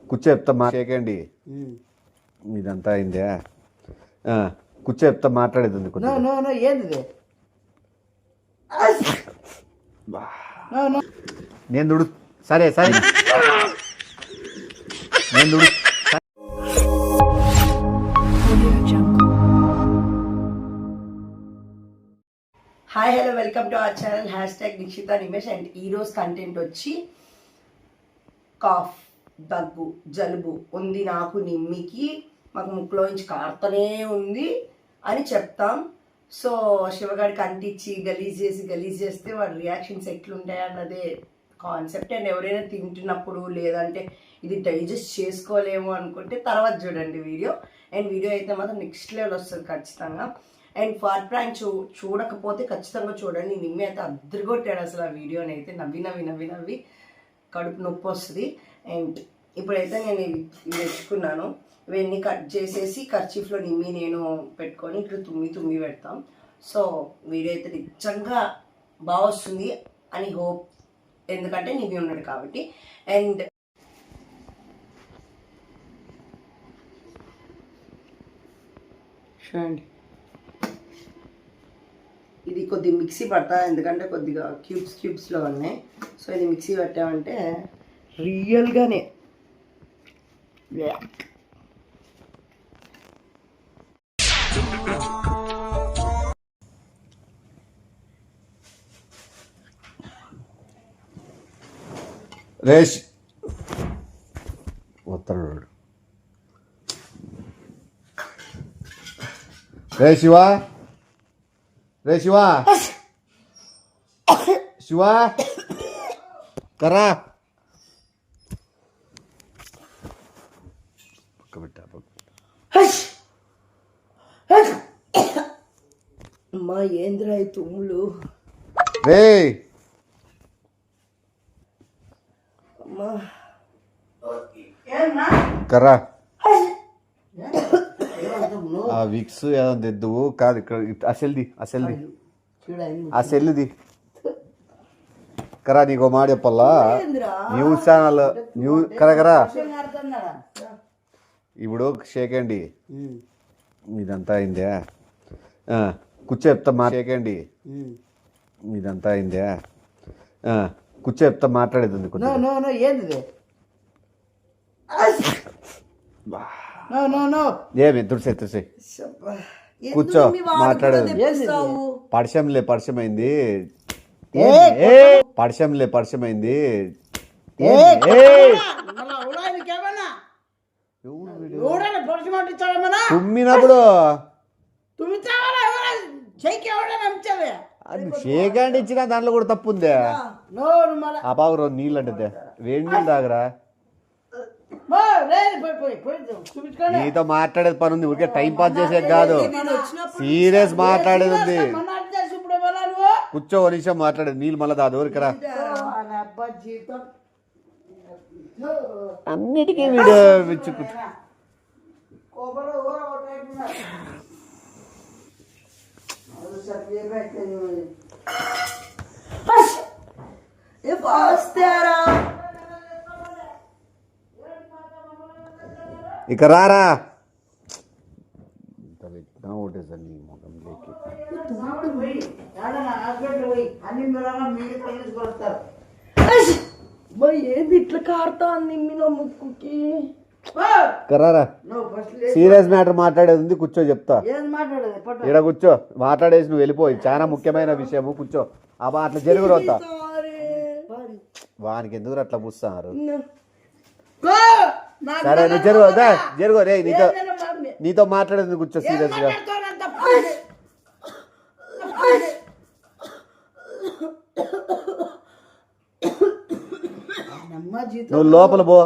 కూర్చో చెప్తా మాట్లాడండి. ఇదంతా అయిందే. కూర్చో చెప్తా మాట్లాడేది ఉంది. ఏంది నేను దుడు. సరే సరే నేను దుడు. Hi hello welcome to our channel #Nikshita Nimesh. And ఈరోజు కంటెంట్ వచ్చి కాఫ్, దగ్గు, జలుబు ఉంది నాకు, నిమ్మికి, మాకు ముక్కులో నుంచి కారుతూనే ఉంది అని చెప్తాం. సో శివగాడికి అంటించి గలీజ్ చేస్తే వాడి రియాక్షన్స్ ఎట్లుంటాయి అన్నదే కాన్సెప్ట్. అండ్ ఎవరైనా తింటున్నప్పుడు లేదంటే ఇది డైజెస్ట్ చేసుకోలేము అనుకుంటే తర్వాత చూడండి వీడియో. అండ్ వీడియో అయితే మాత్రం నెక్స్ట్ లెవెల్ వస్తుంది ఖచ్చితంగా. అండ్ ఫార్ ప్రాంక్ చూడకపోతే ఖచ్చితంగా చూడండి. నిమ్మి అయితే అద్దరిగొట్టాడు అసలు ఆ వీడియోని అయితే. నవ్వి కడుపు నొప్పి వస్తుంది. అండ్ ఇప్పుడైతే నేను ఇవి తెచ్చుకున్నాను. ఇవన్నీ కట్ చేసేసి కర్చీఫ్లో నిమ్మి నేను పెట్టుకొని ఇక్కడ తుమ్మి పెడతాం. సో వీడియో అయితే నిజంగా బాగా వస్తుంది అని హోప్, ఎందుకంటే నిమ్మి ఉన్నాడు కాబట్టి. అండ్ చూడండి, ఇది కొద్దిగా మిక్సీ పడతా, ఎందుకంటే కొద్దిగా క్యూబ్స్లో ఉన్నాయి. సో ఇది మిక్సీ పెట్టామంటే రియల్గానే రేష్ వస్తాడు. రే శివా, శివా కరా పక్క పెట్టా. అమ్మా ఏంద్రా ఈ తుమ్ములు. రే అమ్మా కర్రా, ఆ విక్స్ ఏదో తెద్దువు కాదు. ఇక్కడ అసెల్ది ఆ సెల్ది కరా. నీకు మాట చెప్పల్లా, న్యూస్ ఛానల్ కరా ఇప్పుడు షేకండి. ఇదంతా అయిందే. కూర్చో చెప్తా షేకండి. ఇదంతా అయిందే. కూర్చో చెప్తా మాట్లాడేది ఉంది. ఏంది ఏమి తుడిసే కూర్చో మాట్లాడేది. పరిచయంలే తుమ్మినప్పుడు షేక్ హ్యాండ్ ఇచ్చిన దాంట్లో కూడా తప్పు ఉందే. ఆ బాగు రోజు నీళ్ళు అంటే వేడి నీళ్ళు తాగరా. నీతో మాట్లాడేది పని ఉంది, ఊరికే టైం పాస్ చేసేది కాదు, సీరియస్ మాట్లాడేది ఉంది. కూర్చో ఒక నిమిషం మాట్లాడేది. నీళ్ళు మళ్ళీ దాదు ఊరికరా. అన్నిటికీ వీడియో ఇక రారా. ఒకటేసారి నీ ముఖంలోకి ఏంది ఇట్లా కారుతా నిమ్మిలో ముక్కుకి. కరారా, సీరియస్ మ్యాటర్ మాట్లాడేది ఉంది. కూర్చో చెప్తా. ఇక్కడ కూర్చో మాట్లాడేసి నువ్వు వెళ్ళిపోయి. చాలా ముఖ్యమైన విషయము. కూర్చో. అబ్బా అట్లా జరుగురు వద్దా. వానికి ఎందుకు అట్లా పూస్తున్నారు. సరే నువ్వు జరుగు రే. నీతో మాట్లాడేది కూర్చో సీరియస్ గా. నువ్వు లోపల పో.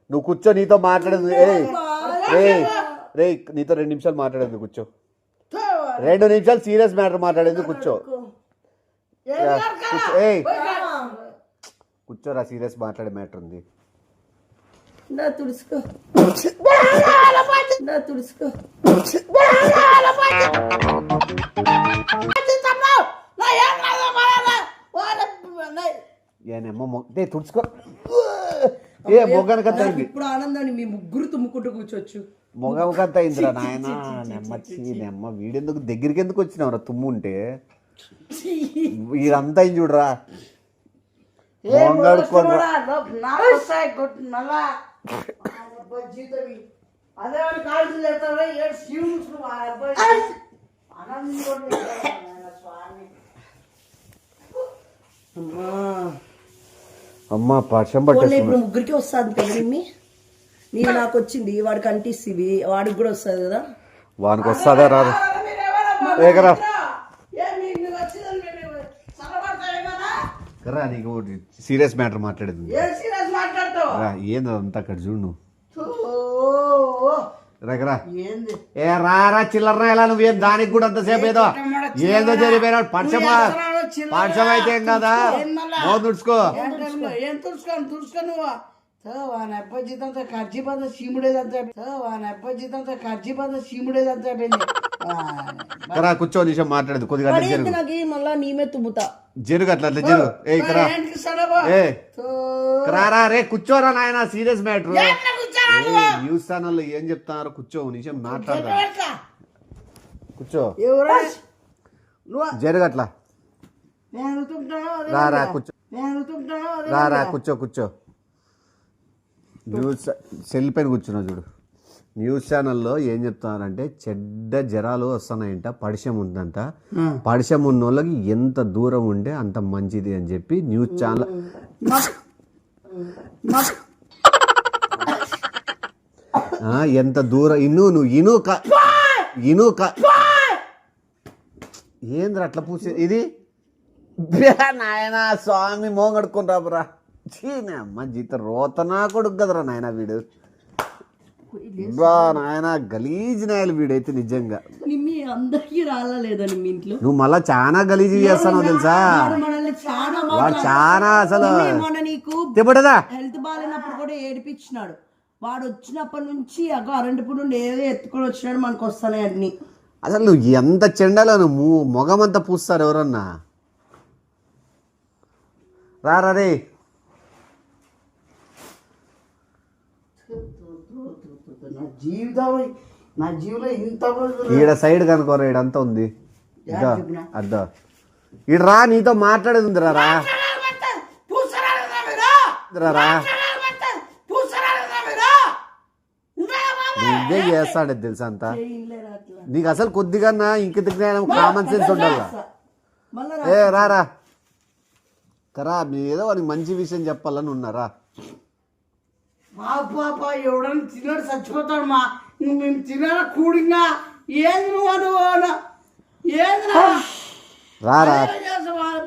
నువ్వు కూర్చో. నీతో మాట్లాడేది రే. నీతో 2 నిమిషాలు మాట్లాడేది కూర్చో. 2 నిమిషాలు సీరియస్ మ్యాటర్ మాట్లాడేది కూర్చో. కూర్చోరా, సీరియస్ మాట్లాడే మ్యాటర్ ఉంది. తుడుచుకో. తుడుచుకో. ఏ మొగానికంత అయింది ఇప్పుడు ఆనందాన్ని మీ ముగ్గురు తుమ్ముకుంటూ కూర్చోవచ్చు. మొగంకంత అయిందిరా నాయన. నెమ్మ వీడెందుకు దగ్గరికి ఎందుకు వచ్చినావురా తుమ్ము ఉంటే? వీడంతా అయింది చూడరా. అమ్మా పక్షం పట్టేస్తుంది. ఇప్పుడు ముగ్గురికి వస్తుంది పెళ్ళి. నీవు నాకు వచ్చింది, వాడికి అంటిస్తుంది, వాడికి కూడా వస్తుంది కదా. వానికి వస్తుందా రాదు? ఏకరా కరా నీకు సీరియస్ మ్యాటర్ మాట్లాడేది. ఏంది అంతా అక్కడ చూడు నువ్వు. రా ఏ రారా చిల్లర ఎలా నువ్వేం దానికి కూడా అంతసేపు ఏదో ఏదో జరిగిపోయినాడు. పక్షం అయితే ఏం కదా మో తుడుచుకో. ఏం తుడుచుకో నువ్వు అబ్బాయితంతా ఖర్చు పద చీముడేదంతా కరా కూర్చో నిమిషం మాట్లాడదు కొద్దిగా మళ్ళా నీమే తుమ్ముతా. జరుగు అట్లా అట్లా జరుగు. ఏ కరా ఏ రారా రే కూర్చోరా నాయన సీరియస్ మ్యాటర్. న్యూస్ ఛానల్ లో ఏం చెప్తున్నారు? కూర్చో నిమిషం మాట్లాడతా. కూర్చో జరుగు అట్లా. రారా కూర్చో రారా కూర్చో. న్యూస్ సెల్ పైన కూర్చున్నావు చూడు. న్యూస్ ఛానల్లో ఏం చెప్తున్నారంటే చెడ్డ జ్వరాలు వస్తున్నాయంట, పడిశం ఉందంట. పడిశం ఉన్న వాళ్ళకి ఎంత దూరం ఉంటే అంత మంచిది అని చెప్పి న్యూస్ ఛానల్ ఎంత దూరం నువ్వు ఇను ఏంద్ర అట్లా పూసే ఇది నాయన స్వామి మోగడుకుని రాబరా. అమ్మ జీత రోతనా కొడుకు కదరా నాయన వీడు. బా నాయన గలీజ్ నాయలు వీడైతే నిజంగా. అందరికి రాలేదని మీ ఇంట్లో నువ్వు మళ్ళా చాలా గలీజ్ చేస్తాను తెలుసా. వాడు చాలా అసలు తిప్పటదా హెల్త్ బాగాలేనప్పుడు కూడా ఏడిపించినాడు. వాడు వచ్చినప్పటి నుంచి అరంటిపూడి నుండి ఏదో ఎత్తుకొని వచ్చినాడు. మనకు వస్తానే అన్ని. అసలు నువ్వు ఎంత చెండాలో నువ్వు మొగమంతా పూస్తారు ఎవరన్నా. రారా రే నా జీవితంలో ఇంత ఈడ సైడ్ కనుకోరా. ఈడంతా ఉంది అద్దా. ఈడ రా నీతో మాట్లాడేది ఉంది. రారా నువ్వే చేస్తాడే తెలుసా అంతా. నీకు అసలు కొద్దిగా ఇంక కామన్ సెన్స్ ఉండాల. ఏ రారా కరా ఏదో వాడికి మంచి విషయం చెప్పాలని ఉన్నారా. పాపా ఎవడన్నా తిన్నాడు చచ్చిపోతాడు. మేము తినాలా కూడింగా ఏంది నువ్వు ఏంది రారా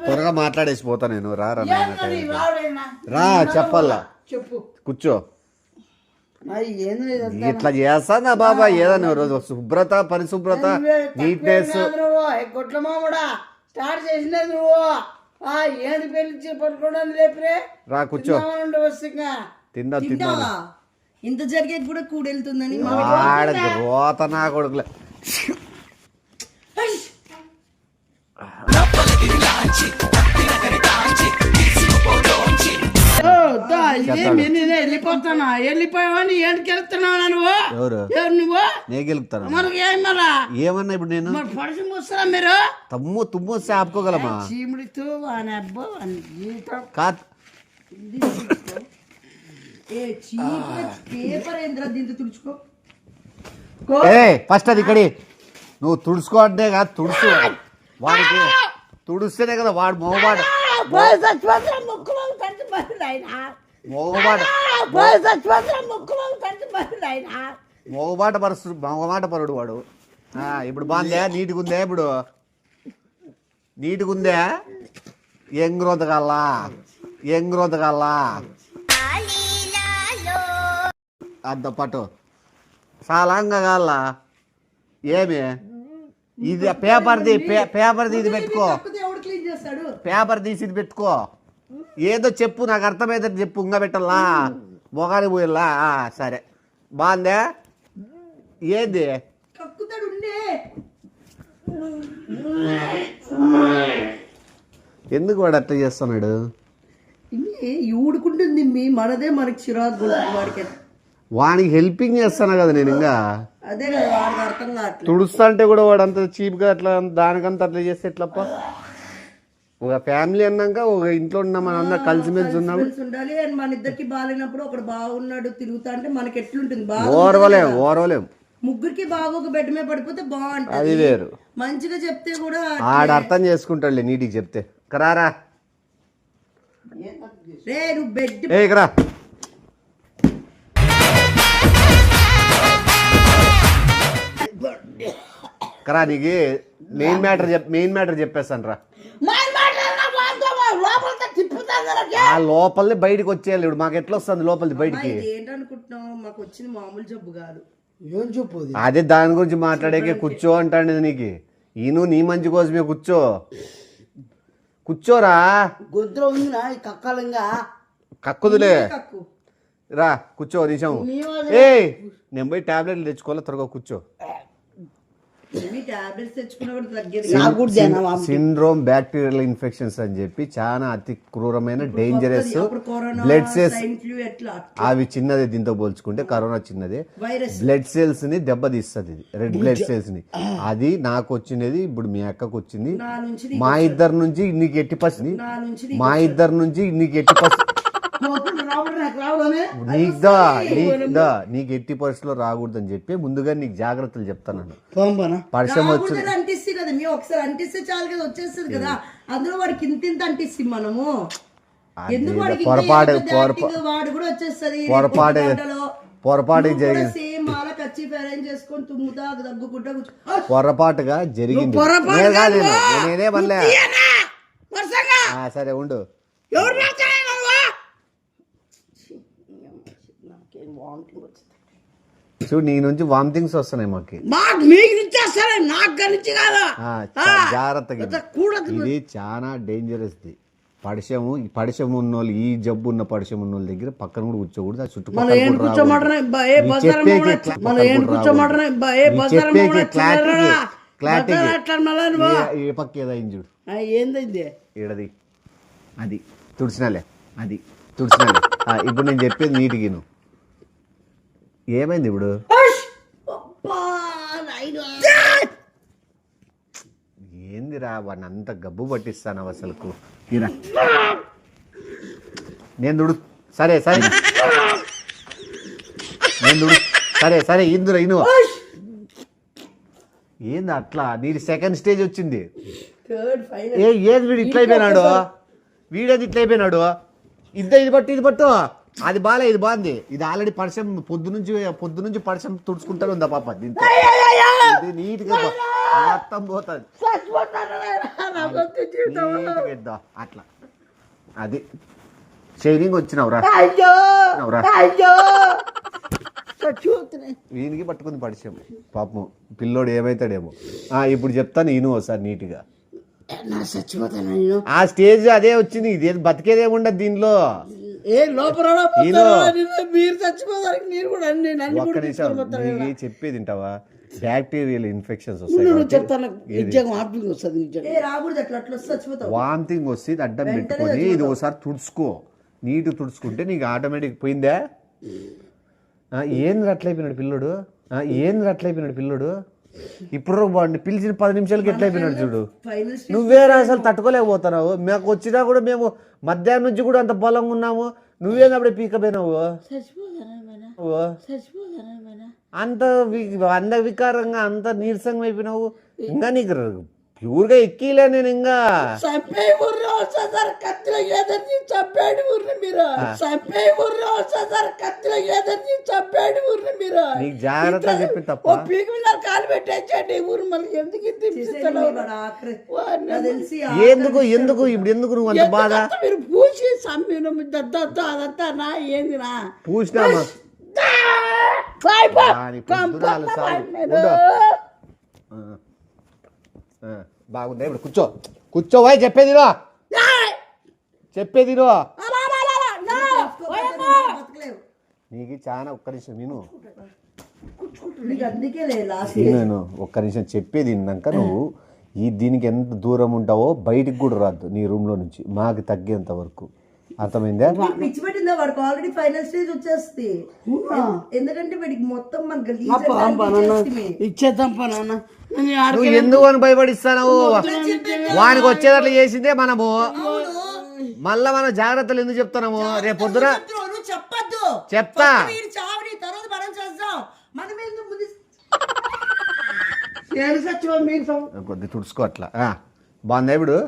త్వరగా మాట్లాడేసి పోతా నేను. రారా రా చెప్పాలా చెప్పు కూర్చో. ఇట్లా చేస్తానా బాబా ఏదన్నా రోజు శుభ్రత పరిశుభ్రత నీట్నెస్. కొట్ల మామూడా స్టార్ట్ చేసినది నువ్వు. ఏంది పెళ్లి పడుకోవడానికి లేపరే. రా కూర్చో. తిన్నా ఇంత జరిగే కూడా కూడెళ్తుందని రోతనా కొడుకులే. వెళ్ళిపోతానా వెళ్ళిపోయావని ఏంటికి వెళ్తున్నావు నువ్వు? నువ్వు నేను గెలుపుతాను మనకి ఏమన్నా ఏమన్నా ఇప్పుడు నేను పరిచయం వస్తారా మీరు? తుమ్ము వస్తే ఆపుకోగలమా? చీముడితో అని అబ్బా జీవితం కాదు. ఫస్ట్ అది ఇక్కడి నువ్వు తుడుచుకో అంటే కాదు తుడుచు. వాడికి తుడుస్తేనే కదా వాడు మొగమాట మొగమాట పరుడు వాడు. ఇప్పుడు బాగుందా? నీట్గా ఉందా? ఇప్పుడు నీట్గా ఉందా? ఎంగ్రోతగల్లా అంత పట్టు సాలాంగా కాల. ఏమి ఇది పేపర్ది ఇది పెట్టుకో. పేపర్ తీసి ఇది పెట్టుకో. ఏదో చెప్పు నాకు అర్థమైతే చెప్పు. ఇంకా పెట్టాలా మొగాని పోయిల్లా. సరే బాగుందా? ఏంది ఎందుకు వాడు అట్లా చేస్తున్నాడు? ఊడుకుంటుంది మీ మనదే మనకి చిరాకు వాడికి. వానికి హెల్పింగ్ చేస్తాను కదా నేను ఇంకా. అదే కదా వాడికి అర్థం కావట్లేదు. తుడుస్తా అంటే కూడా వాడు అంత చీప్గా అట్లా దానికంతా అట్లా చేస్తే ఎట్లప్ప? ఒక ఫ్యామిలీ అన్నాక ఒక ఇంట్లో ఉన్న మనం అందరం కలిసిమెలిసి ఉన్నాము. ఉండాలి. అండ్ మన ఇద్దరికి బాగాలేనప్పుడు ఒకడు బాగున్నాడు తిరుగుతా అంటే మనకి ఎట్లుంటుంది? ఓరవలేం. ముగ్గురికి బాగా ఒక బెడ్ మీద పడిపోతే బాగుంటుంది. అది వేరు. మంచిగా చెప్తే కూడా ఆడ అర్థం చేసుకుంటాడులే నీటికి చెప్తే. కరారా రే నువ్వు బెడ్ కరా కరా నీకు మెయిన్ మ్యాటర్ చెప్పేస్తాను రా. ఆ లోపలిది బయటకు వచ్చేయాలి. ఇప్పుడు మాకు ఎట్లా వస్తుంది లోపలిది బయటికి? ఏంటనుకుంటున్నావు? మాకు వచ్చింది మామూలు జబ్బు కాదు. ఏం చెప్పు అదే దాని గురించి మాట్లాడేకే కూర్చో అంటాండి నీకు. ఈను నీ మంచి కోసమే కూర్చోరా. గొంతులో ఉంది నా కక్కలంగా కక్కుదులే కక్కు. రా కూర్చో నిజం. నేను పోయి టాబ్లెట్లు తెచ్చుకోవాలి, త్వరగా కూర్చో. టాబ్లెట్స్ తెచ్చుకున్నా కూడా తగ్గేది. సిండ్రోమ్ బ్యాక్టీరియల్ ఇన్ఫెక్షన్స్ అని చెప్పి చాలా అతి క్రూరమైన డేంజరస్ బ్లడ్ సెల్స్. అవి చిన్నదే, దీంతో పోల్చుకుంటే కరోనా చిన్నదే. బ్లడ్ సెల్స్ ని దెబ్బతీస్తుంది, రెడ్ బ్లడ్ సెల్స్ ని. అది నాకు వచ్చినది, ఇప్పుడు మీ అక్కకు వచ్చింది. మా ఇద్దరి నుంచి నీకు ఎట్టి పసి నీకు ఎట్టి పరిస్థితిలో రాకూడదని చెప్పి ముందుగా నీకు జాగ్రత్తలు చెప్తాను. పరిశ్రమ వచ్చింది అంటిస్తే కదా మేము ఒకసారి అంటిస్తే చాలు కదా, వచ్చేస్తుంది కదా. అందులో వాడికి ఇంత అంటిస్తాం మనము. ఎందుకు వాడు కూడా వచ్చేస్తుంది. పొరపాటు జరిగింది, సేమ్ అలా కచ్చి అరేంజ్ చేసుకొని తుమ్ముతా దగ్గుకుంటా పొరపాటుగా జరిగింది. నేనే మళ్ళీ సరే ఉండు. చూడు నీ నుంచి వామిటింగ్స్ వస్తున్నాయి జాగ్రత్తగా. ఇది చాలా డేంజరస్. పడిశం ఉన్నోళ్ళు, ఈ జబ్బు ఉన్న పడిశం ఉన్నోళ్ళ దగ్గర పక్కన కూడా కూర్చోకూడదు. ఆ చుట్టుపక్కల ఏ పక్క ఏదైంది చూడు. ఏడది అది తుడిచినాలే. ఇప్పుడు నేను చెప్పేది నీటికి నువ్వు. ఏమైంది ఇప్పుడు? ఏందిరా వాడిని అంత గబ్బు పట్టిస్తాను అసలుకు. నేను దుడు సరే ఇందులో ఇను. ఏంది అట్లా? నీది సెకండ్ స్టేజ్ వచ్చింది. ఏది వీడు ఇట్లా అయిపోయినాడు, వీడేది ఇట్లా అయిపోయినాడు. ఇది పట్టు. అది బాలే, ఇది బాగుంది. ఇది ఆల్రెడీ పరిశ్రమ పొద్దు నుంచి పరిశ్రమ తుడుచుకుంటారు ఉందా పాప. దీంతో ఇది నీట్గా మొత్తం పోతుంది. అట్లా అది షైనింగ్ వచ్చినవురా. వీనికి పట్టుకుంది పరిచయం పాపం. పిల్లోడు ఏమైతాడేమో. ఇప్పుడు చెప్తాను ఈను ఒకసారి నీట్గా. ఆ స్టేజ్ అదే వచ్చింది. ఇది బతికేదేముండదు దీనిలో. చెప్పేది వింటావా? బ్యాక్టీరియల్ ఇన్ఫెక్షన్స్ వామిటింగ్ వస్తే అడ్డం పెట్టుకొని ఇది ఒకసారి తుడుచుకో. నీట్ తుడుచుకుంటే నీకు ఆటోమేటిక్ పోయిందా? ఏంది అట్లయిపోయినాడు పిల్లోడు. ఇప్పుడు వాడిని పిలిచిన 10 నిమిషాలకి ఎట్లయిపోయినాడు చూడు. నువ్వేరా అసలు తట్టుకోలేకపోతున్నావు. మాకు వచ్చినా కూడా మేము మధ్యాహ్నం నుంచి కూడా అంత బలంగా ఉన్నాము. నువ్వేనప్పుడే పీకపోయినావు. అంత వికారంగా అంత నీరసంగా అయిపోయినావు. ఇంకా నీకు ప్యూర్గా ఎక్కిలే నేను. ఇంకా నీకు జాగ్రత్త చెప్పి తప్ప ఎందుకు ఇప్పుడు ఎందుకు నువ్వు అంత బాధ పూసినామా? బాగుందా? ఇప్పుడు కూర్చోవా. చెప్పేది నీకు చాలా ఒక్క నిమిషం నేను ఒక్క నిమిషం చెప్పేది విన్నాక నువ్వు దీనికి ఎంత దూరం ఉంటావో బయటికి కూడా రాద్దు నీ రూమ్లో నుంచి, మాకు తగ్గేంత వరకు. అర్థమైందా? పిచ్చి పెట్టిందా వాడికి ఆల్రెడీ ఫైనల్ స్టేజ్ వచ్చేస్తుంది. ఎందుకంటే వాడికి మొత్తం మన ఇచ్చేద్దాం పనాన్న. నువ్వు ఎందుకు అని భయపడిస్తాను? వానికి వచ్చేటట్లు చేసిందే మనము, మళ్ళా మనం జాగ్రత్తలు ఎందుకు చెప్తున్నాము? రేపు పొద్దున చెప్పద్దు, చెప్తా. చావని తర్వాత మనం చేద్దాం. మనం ఎందుకు ముందు కొద్ది తుడుచుకో అట్లా. బాగుందా ఇప్పుడు?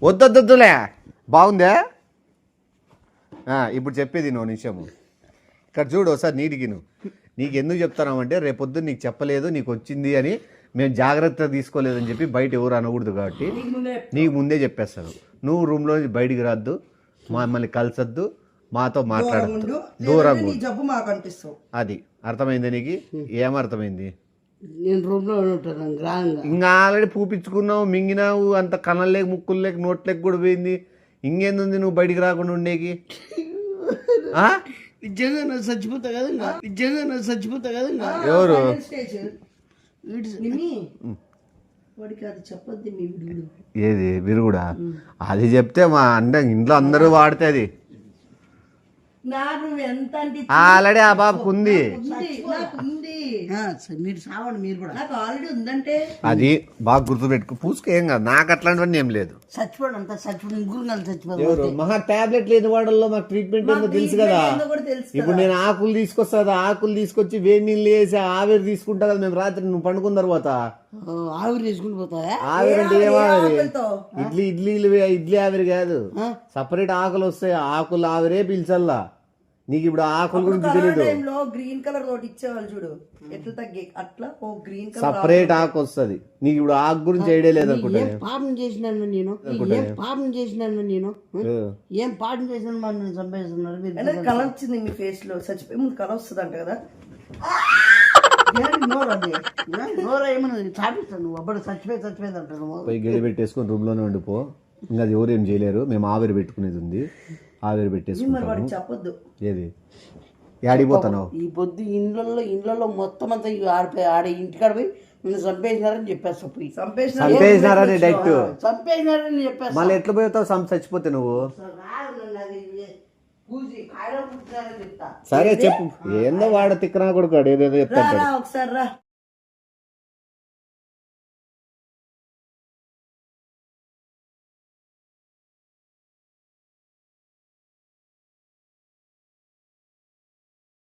వద్దొద్దులే, బాగుందా? ఇప్పుడు చెప్పేది నువ్వు నిమిషము ఇక్కడ చూడు ఒకసారి నీటికి. నీకు ఎందుకు చెప్తానంటే రేపొద్దు నీకు చెప్పలేదు, నీకు వచ్చింది అని మేము జాగ్రత్త తీసుకోలేదని చెప్పి బయట ఎవరు అనకూడదు కాబట్టి నీకు ముందే చెప్పేస్తాను. నువ్వు రూమ్లో బయటికి రాద్దు, మమ్మల్ని కలిసొద్దు, మాతో మాట్లాడద్దు, దూరంగా. జబ్బు మాకు అనిపిస్తావు. అది అర్థమైంది నీకు? ఏమర్థమైంది? నేను రూమ్ లో ఉంటాను గ్రాండ్గా. ఇంకా ఆల్రెడీ పూపించుకున్నావు, మింగినావు, అంత కళ్ళలేక ముక్కులేక నోట్లేక కూడా పోయింది. ఇంకేంది నువ్వు బయటికి రాకుండా ఉండేకి? నిజంగా నేను చచ్చిపోతా కదా, నిజంగా నేను చచ్చిపోతా కదా. ఎవరు? వాడికి అది చెప్పొద్దు మీ విడుగుడు. ఏది విరుగుడా? అది చెప్తే మా అంటే ఇంట్లో అందరూ వాడితే అది నాకు ఎంత ఆల్రెడీ ఆ బాబుకు ఉంది. మీరు సావండి, మీరు కూడా. నాకు ఆల్రెడీ ఉందంటే అది బాగా గుర్తుపెట్టుకో. పూసుకు ఏం కాదు, నాకు అట్లాంటివన్నీ ఏం లేదు. చచ్చిపోడు అంతా చచ్చిపోడు, ముగ్గురు కలిసి చచ్చిపోదు. ఎవరు మహా టాబ్లెట్ లేని వాడల్లో మాకు ట్రీట్మెంట్ ఏందో తెలుసు కదా. ఇప్పుడు నేను ఆకులు తీసుకొస్తా, ఆకులు తీసుకొచ్చి వేడి నీళ్ళు వేసి ఆవిరి తీసుకుంటా కదా మేము రాత్రి నువ్వు పండుకున్న తర్వాత. ఆవిరి తీసుకుని పోతాయా? ఆవిరి అంటే ఏమావిరి? ఇడ్లీ ఆవిరి కాదు, సపరేట్ ఆకులు వస్తాయి. ఆకులు ఆవిరే పిలిచల్లా. నీకు ఇప్పుడు ఆకుల గురించి తెలీదు. గ్రీన్ కలర్ తోటి ఇచ్చేవాళ్ళు చూడు, ఎట్లా తగ్గే అట్లా ఓ గ్రీన్ కలర్ సపరేట్ ఆకు వస్తుంది. నీకు ఇప్పుడు ఆకు గురించి ఐడియా లేదు అనుకుంటా. పాపం చేసినాను నేను, ఏం పాపం చేసినాను నేను, ఏం పాపం చేసినాను మనం నేను చంపేస్తున్నారు మీరు. కలర్ వచ్చింది మీ ఫేస్ లో, చచ్చిపోయి ముందు కలర్ వస్తుంది అంట కదా. నోరా ఏమన్నా చాపిస్తాను నువ్వు అప్పుడు చచ్చిపోయింది అంటాను. పోయి గడి పెట్టేసుకొని రూమ్ లోనే ఉండిపో. ఇంకా అది ఎవరు ఏం చేయలేరు. మేము ఆవిరి పెట్టుకునేది ఉంది, ఆవిరి పెట్టేసుకుంటాము. చెప్పొద్దు. ఏది ఆడిపోతాను? ఈ పొద్దు ఇండ్లలో మొత్తం అంతా ఆడ ఇంటికాడ పోయి నిన్ను చంపేసినారని చెప్పేస్తా. పోయి చంపేసినారని డైరెక్ట్ చంపేసినారని చెప్పేస్తా. మళ్ళీ ఎట్లా పోతావు చచ్చిపోతే నువ్వు? సరే చెప్పు. ఏందో వాడు తిక్కనా కొడుకాడు ఏదేదో చెప్తాడు. ఒకసారి రా.